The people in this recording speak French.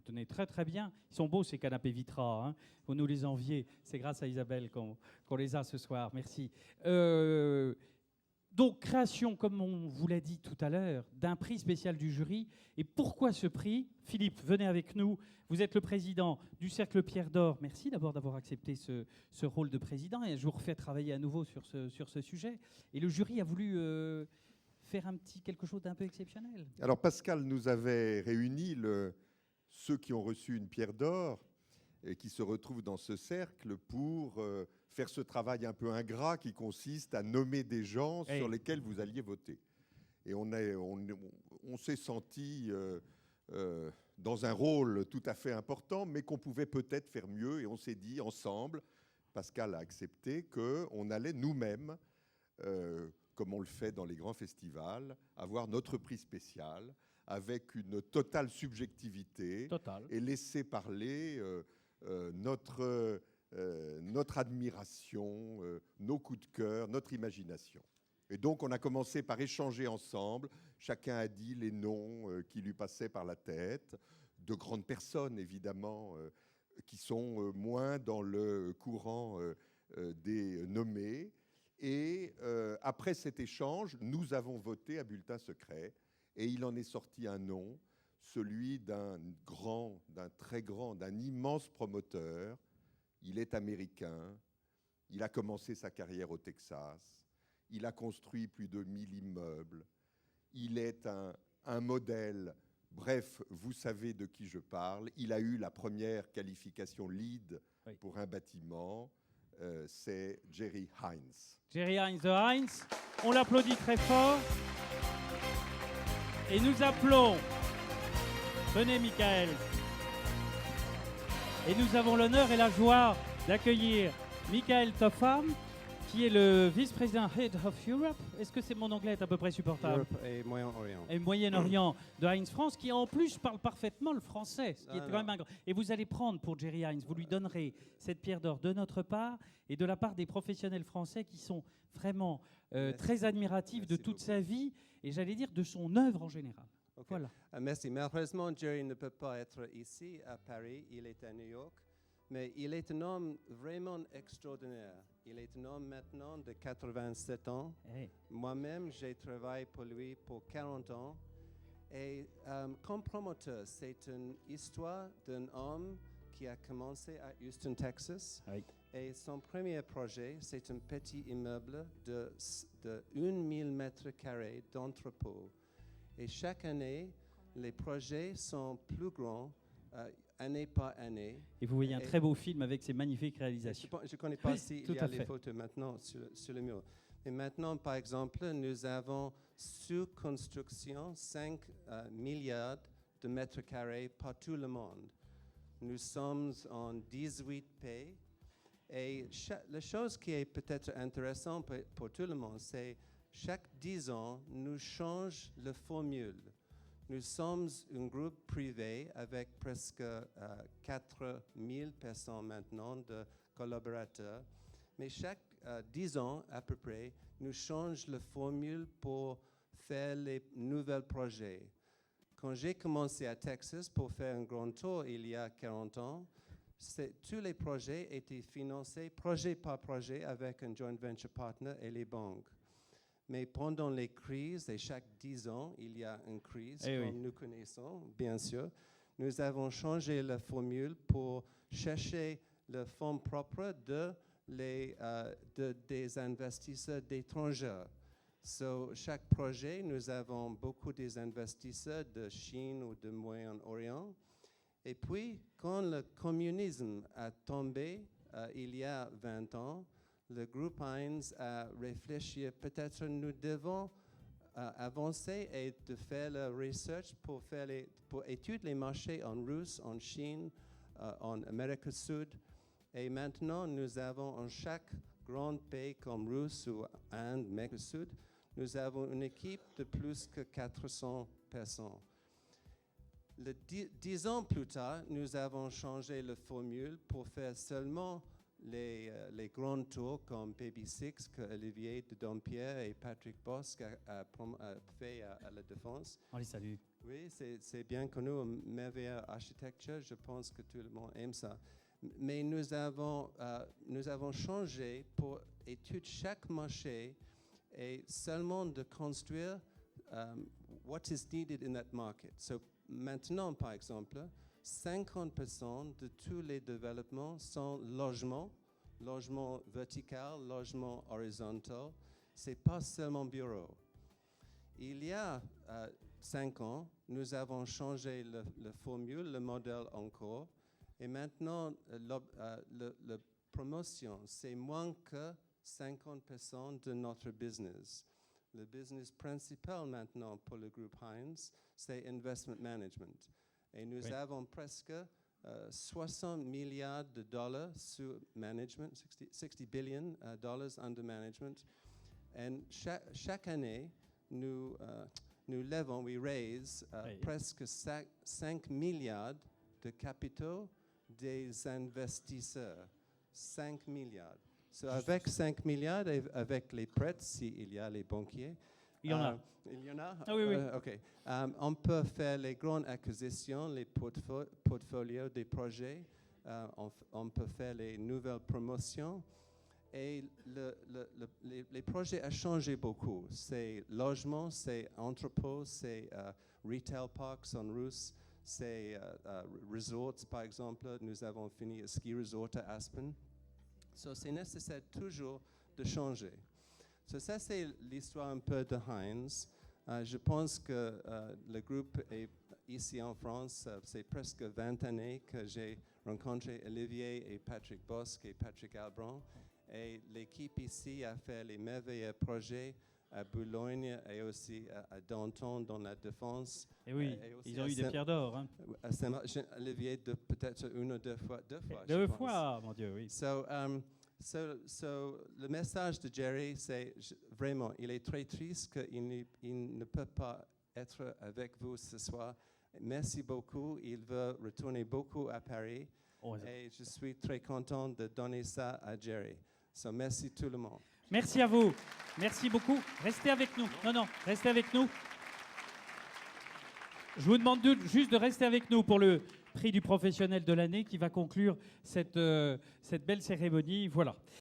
tenez très très bien. Ils sont beaux ces canapés Vitra, hein. Vous nous les enviez. C'est grâce à Isabelle qu'on les a ce soir. Merci. Donc, création, comme on vous l'a dit tout à l'heure, d'un prix spécial du jury. Et pourquoi ce prix ? Philippe, venez avec nous. Vous êtes le président du Cercle Pierre d'Or. Merci d'abord d'avoir accepté ce rôle de président. Et je vous refais travailler à nouveau sur ce sujet. Et le jury a voulu faire quelque chose d'un peu exceptionnel. Alors, Pascal nous avait réunis ceux qui ont reçu une Pierre d'Or et qui se retrouvent dans ce cercle pour faire ce travail un peu ingrat qui consiste à nommer des gens sur lesquels vous alliez voter. Et on s'est senti dans un rôle tout à fait important, mais qu'on pouvait peut-être faire mieux. Et on s'est dit ensemble, Pascal a accepté, qu'on allait nous-mêmes, comme on le fait dans les grands festivals, avoir notre prix spécial avec une totale subjectivité et laisser parler notre admiration, nos coups de cœur, notre imagination. Et donc, on a commencé par échanger ensemble. Chacun a dit les noms qui lui passaient par la tête, de grandes personnes, évidemment, qui sont moins dans le courant des nommés. Et après cet échange, nous avons voté à bulletin secret. Et il en est sorti un nom, celui d'un immense promoteur. Il est américain, il a commencé sa carrière au Texas, il a construit plus de 1000 immeubles, il est un modèle. Bref, vous savez de qui je parle. Il a eu la première qualification LEED pour un bâtiment. C'est Jerry Hines. Jerry Hines de Hines. On l'applaudit très fort. Et nous appelons... Venez, Michael. Et nous avons l'honneur et la joie d'accueillir Michael Topham, qui est le vice-président Head of Europe. Est-ce que mon anglais est à peu près supportable ? Europe et Moyen-Orient. Et Moyen-Orient de Heinz France, qui en plus parle parfaitement le français, ce qui est quand même un grand... Et vous allez prendre pour Jerry Hines, vous lui donnerez cette pierre d'or de notre part et de la part des professionnels français qui sont vraiment très admiratifs de toute sa vie et j'allais dire de son œuvre en général. Okay. Voilà. Merci. Malheureusement, Jerry ne peut pas être ici à Paris. Il est à New York. Mais il est un homme vraiment extraordinaire. Il est un homme maintenant de 87 ans. Hey. Moi-même, j'ai travaillé pour lui pour 40 ans. Et comme promoteur, c'est une histoire d'un homme qui a commencé à Houston, Texas. Oui. Et son premier projet, c'est un petit immeuble de 1000 mètres carrés d'entrepôt. Et chaque année, les projets sont plus grands, année par année. Et vous voyez un très beau film avec ces magnifiques réalisations. Je ne connais pas s'il y a les fait. photos maintenant sur le mur. Mais maintenant, par exemple, nous avons sous construction 5 milliards de mètres carrés par tout le monde. Nous sommes en 18 pays. Et la chose qui est peut-être intéressante pour tout le monde, c'est chaque 10 ans, nous changeons la formule. Nous sommes un groupe privé avec presque 4000 personnes maintenant de collaborateurs. Mais chaque 10 ans, à peu près, nous changeons la formule pour faire les nouveaux projets. Quand j'ai commencé à Texas pour faire un grand tour il y a 40 ans, tous les projets étaient financés projet par projet avec un joint venture partner et les banques. Mais pendant les crises, et chaque 10 ans, il y a une crise, comme nous connaissons, bien sûr, nous avons changé la formule pour chercher le fonds propre des investisseurs d'étrangers. So, chaque projet, nous avons beaucoup des investisseurs de Chine ou de Moyen-Orient. Et puis, quand le communisme a tombé il y a 20 ans, le groupe Heinz a réfléchi, peut-être nous devons avancer et de faire la research pour étudier les marchés en Russie, en Chine, en Amérique du Sud. Et maintenant, nous avons en chaque grand pays comme Russie ou Inde, Amérique du Sud, nous avons une équipe de plus que 400 personnes. 10 ans plus tard, nous avons changé la formule pour faire seulement les grands tours comme PB6 que Olivier de Dompierre et Patrick Bosque a fait à la Défense. On les salue. Oui, c'est bien connu, merveilleuse architecture, je pense que tout le monde aime ça. Mais nous avons changé pour étudier chaque marché et seulement de construire what is needed in that market. So, maintenant, par exemple, 50% de tous les développements sont logement vertical, logement horizontal. C'est pas seulement bureau. Il y a 5 ans, nous avons changé le formule, le modèle encore. Et maintenant, la promotion, c'est moins que 50% de notre business. Le business principal maintenant pour le groupe Heinz, c'est investment management. Et nous avons presque 60 milliards de dollars sur management, 60 billion dollars under management. Et chaque année, nous levons, we raise presque 5 milliards de capitaux des investisseurs. 5 milliards. So avec 5 milliards, et avec les prêts, s'il y a les banquiers. Il y en a. Il y en a? Ah oui, oui. OK. On peut faire les grandes acquisitions, les portfolios des projets. On peut faire les nouvelles promotions. Et les projets ont changé beaucoup. C'est logement, c'est entrepôt, c'est retail parks en russe, c'est resorts, par exemple. Nous avons fini un ski resort à Aspen. So, c'est nécessaire toujours de changer. So, ça, c'est l'histoire un peu de Heinz. Je pense que le groupe est ici en France. C'est presque 20 années que j'ai rencontré Olivier et Patrick Bosque et Patrick Albron. Et l'équipe ici a fait les merveilleux projets à Boulogne et aussi à Danton dans la Défense. Et oui, ils ont eu des pierres d'or. Hein. À Saint-Olivier, peut-être une ou deux fois. Deux fois, mon Dieu, oui. So, le message de Jerry, c'est vraiment, il est très triste qu'il ne peut pas être avec vous ce soir. Merci beaucoup. Il veut retourner beaucoup à Paris. Et je suis très content de donner ça à Jerry. So, merci tout le monde. Merci à vous. Merci beaucoup. Restez avec nous. Non, restez avec nous. Je vous demande juste de rester avec nous pour le prix du professionnel de l'année qui va conclure cette belle cérémonie. Voilà.